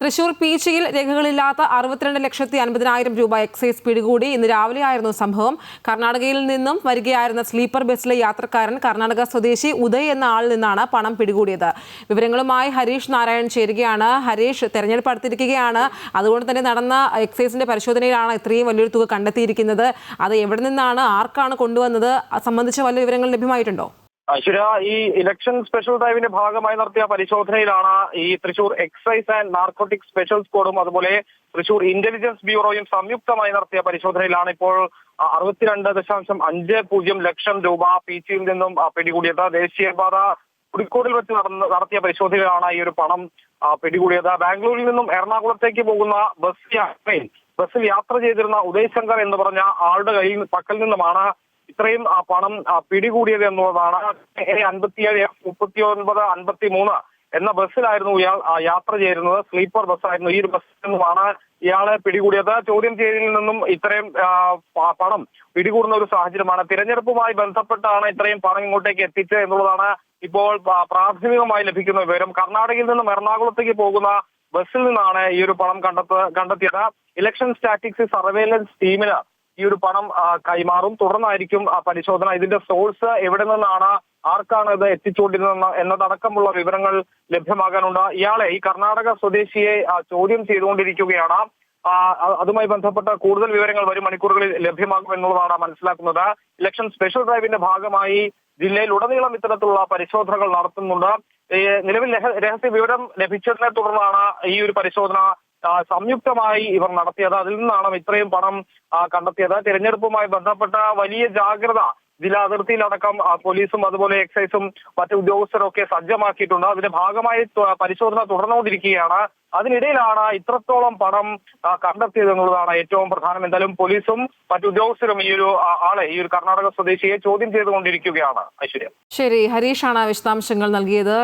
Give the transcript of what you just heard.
തൃശൂർ പീച്ചിയിൽ രേഖകളില്ലാത്ത 62,50,000 രൂപ എക്സൈസ് പിടികൂടി. ഇന്ന് രാവിലെയായിരുന്നു സംഭവം. കർണാടകയിൽ നിന്നും വരികയായിരുന്ന സ്ലീപ്പർ ബസ്സിലെ യാത്രക്കാരൻ കർണാടക സ്വദേശി ഉദയ് എന്ന ആളിൽ നിന്നാണ് പണം പിടികൂടിയത്. വിവരങ്ങളുമായി ഹരീഷ് നാരായൺ ചേരുകയാണ്. ഹരീഷ്, തെരഞ്ഞെടുപ്പ് അടുത്തിരിക്കുകയാണ്. അതുകൊണ്ട് തന്നെ നടന്ന എക്സൈസിന്റെ പരിശോധനയിലാണ് ഇത്രയും വലിയൊരു തുക കണ്ടെത്തിയിരിക്കുന്നത്. അത് എവിടെ നിന്നാണ്, ആർക്കാണ് കൊണ്ടുവന്നത് സംബന്ധിച്ച വല്ല വിവരങ്ങൾ ലഭ്യമായിട്ടുണ്ടോ? അശ്വര, ഈ ഇലക്ഷൻ സ്പെഷ്യൽ ഡ്രൈവിന്റെ ഭാഗമായി നടത്തിയ പരിശോധനയിലാണ് ഈ Thrissur excise and narcotic special സ്ക്വാഡും അതുപോലെ തൃശൂർ ഇന്റലിജൻസ് ബ്യൂറോയും സംയുക്തമായി നടത്തിയ പരിശോധനയിലാണ് ഇപ്പോൾ 62.50 ലക്ഷം രൂപ പീച്ചിയിൽ നിന്നും പിടികൂടിയത്. ദേശീയപാത കുടിക്കോടിൽ വെച്ച് നടത്തിയ പരിശോധനയിലാണ് ഈ ഒരു പണം പിടികൂടിയത്. ബാംഗ്ലൂരിൽ നിന്നും എറണാകുളത്തേക്ക് പോകുന്ന ബസ്സിൽ യാത്ര ചെയ്തിരുന്ന ഉദയ് ശങ്കർ എന്ന് പറഞ്ഞ ആളുടെ പക്കൽ നിന്നുമാണ് ഇത്രയും പണം പിടികൂടിയത് എന്നുള്ളതാണ്. 57 39 53 എന്ന ബസ്സിലായിരുന്നു ഇയാൾ യാത്ര ചെയ്തിരുന്നത്. സ്ലീപ്പർ ബസ്സായിരുന്നു. ഈ ഒരു ബസ്സിൽ നിന്നുമാണ് ഇയാളെ പിടികൂടിയത്. ചോദ്യം ചെയ്യലിൽ നിന്നും ഇത്രയും പണം പിടികൂടുന്ന ഒരു സാഹചര്യമാണ്. തിരഞ്ഞെടുപ്പുമായി ബന്ധപ്പെട്ടാണ് ഇത്രയും പണം ഇങ്ങോട്ടേക്ക് എത്തിച്ചത് എന്നുള്ളതാണ് ഇപ്പോൾ പ്രാഥമികമായി ലഭിക്കുന്ന വിവരം. കർണാടകയിൽ നിന്നും എറണാകുളത്തേക്ക് പോകുന്ന ബസ്സിൽ നിന്നാണ് ഈ ഒരു പണം കണ്ടെത്തിയത്. ഇലക്ഷൻ സ്റ്റാറ്റിക്സ് സർവേലൻസ് ടീമിന് ഈ ഒരു പണം കൈമാറും. തുടർന്നായിരിക്കും പരിശോധന. ഇതിന്റെ സോഴ്സ് എവിടെ നിന്നാണ്, ആർക്കാണ് ഇത് എത്തിച്ചുകൊണ്ടിരുന്നത് എന്നതടക്കമുള്ള വിവരങ്ങൾ ലഭ്യമാകാനുണ്ട്. ഇയാളെ, ഈ കർണാടക സ്വദേശിയെ ചോദ്യം ചെയ്തുകൊണ്ടിരിക്കുകയാണ്. അതുമായി ബന്ധപ്പെട്ട കൂടുതൽ വിവരങ്ങൾ വരും മണിക്കൂറുകളിൽ ലഭ്യമാകും എന്നുള്ളതാണ് മനസ്സിലാക്കുന്നത്. ഇലക്ഷൻ സ്പെഷ്യൽ ഡ്രൈവിന്റെ ഭാഗമായി ജില്ലയിൽ ഉടനീളം ഇത്തരത്തിലുള്ള പരിശോധനകൾ നടത്തുന്നുണ്ട്. നിലവിൽ രഹസ്യ വിവരം ലഭിച്ചതിനെ തുടർന്നാണ് ഈ ഒരു പരിശോധന സംയുക്തമായി ഇവർ നടത്തിയത്. അതിൽ നിന്നാണ് ഇത്രയും പണം കണ്ടെത്തിയത്. തിരഞ്ഞെടുപ്പുമായി ബന്ധപ്പെട്ട വലിയ ജാഗ്രത ജില്ലാ അതിർത്തിയിലടക്കം പോലീസും അതുപോലെ എക്സൈസും മറ്റു ഉദ്യോഗസ്ഥരും ഒക്കെ സജ്ജമാക്കിയിട്ടുണ്ട്. അതിന്റെ ഭാഗമായി പരിശോധന തുടർന്നുകൊണ്ടിരിക്കുകയാണ്. അതിനിടയിലാണ് ഇത്രത്തോളം പണം കണ്ടെത്തിയത് എന്നുള്ളതാണ് ഏറ്റവും പ്രധാനം. എന്തായാലും പോലീസും മറ്റു ഉദ്യോഗസ്ഥരും ഈ ഒരു കർണാടക സ്വദേശിയെ ചോദ്യം ചെയ്തുകൊണ്ടിരിക്കുകയാണ്. ഐശ്വര്യ. ശരി, ഹരീഷാണ് വിശദാംശങ്ങൾ നൽകിയത്.